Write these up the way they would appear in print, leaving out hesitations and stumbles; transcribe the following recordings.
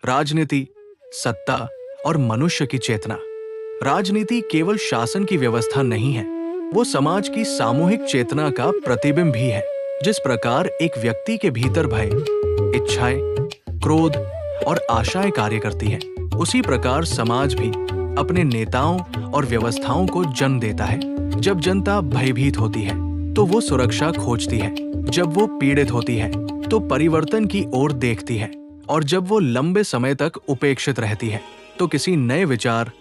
राजनीति, सत्ता और मनुष्य की चेतना। राजनीति केवल शासन की व्यवस्था नहीं है, वो समाज की सामूहिक चेतना का प्रतिबिंब भी है। जिस प्रकार एक व्यक्ति के भीतर भय, इच्छाएं, क्रोध और आशाएं कार्य करती हैं, उसी प्रकार समाज भी अपने नेताओं और व्यवस्थाओं को जन्म देता है। जब जनता भयभीत होती है तो वो सुरक्षा खोजती है, जब वो पीड़ित होती है तो परिवर्तन की ओर देखती है, और जब वो लंबे समय तक उपेक्षित रहती है तो किसी नए विचार,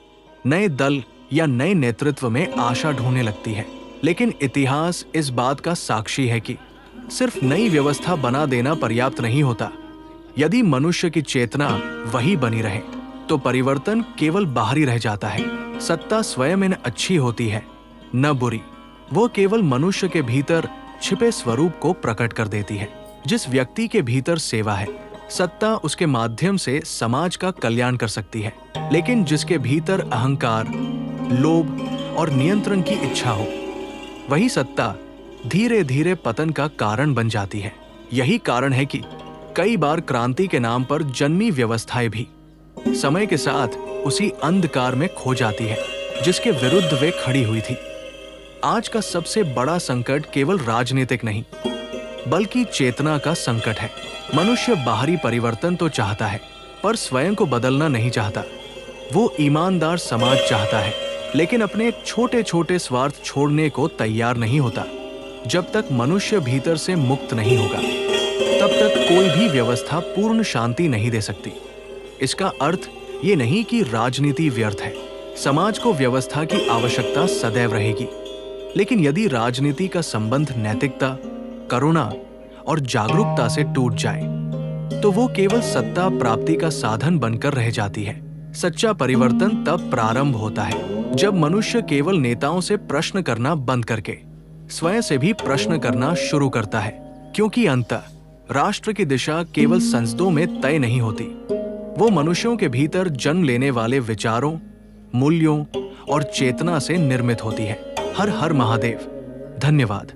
नए दल या नए नेतृत्व में आशा ढूंढने लगती है। लेकिन इतिहास इस बात का साक्षी है कि सिर्फ नई व्यवस्था बना देना पर्याप्त नहीं होता। यदि मनुष्य की चेतना वही बनी रहे तो परिवर्तन केवल बाहरी रह जाता है। सत्ता स्वयं इन अच्छी होती है, न बुरी। वो केवल मनुष्य के भीतर छिपे स्वरूप को प्रकट कर देती है। जिस व्यक्ति के भीतर सेवा है, सत्ता उसके माध्यम से समाज का कल्याण कर सकती है। लेकिन जिसके भीतर अहंकार, लोभ और नियंत्रण की इच्छा हो, वही सत्ता धीरे धीरे पतन का कारण बन जाती है। यही कारण है कि कई बार क्रांति के नाम पर जन्मी व्यवस्थाएं भी समय के साथ उसी अंधकार में खो जाती है जिसके विरुद्ध वे खड़ी हुई थी। आज का सबसे बड़ा संकट केवल राजनीतिक नहीं, बल्कि चेतना का संकट है। मनुष्य बाहरी परिवर्तन तो चाहता है, पर स्वयं को बदलना नहीं चाहता। वो ईमानदार समाज चाहता है, लेकिन अपने छोटे छोटे स्वार्थ छोड़ने को तैयार नहीं होता। जब तक मनुष्य भीतर से मुक्त नहीं होगा, तब तक कोई भी व्यवस्था पूर्ण शांति नहीं दे सकती। इसका अर्थ ये नहीं कि राजनीति व्यर्थ है। समाज को व्यवस्था की आवश्यकता सदैव रहेगी, लेकिन यदि राजनीति का संबंध नैतिकता, करुणा और जागरूकता से टूट जाए तो वो केवल सत्ता प्राप्ति का साधन बनकर रह जाती है। सच्चा परिवर्तन तब प्रारंभ होता है जब मनुष्य केवल नेताओं से प्रश्न करना बंद करके स्वयं से भी प्रश्न करना शुरू करता है। क्योंकि अंततः राष्ट्र की दिशा केवल संसदों में तय नहीं होती, वो मनुष्यों के भीतर जन्म लेने वाले विचारों, मूल्यों और चेतना से निर्मित होती है। हर हर महादेव। धन्यवाद।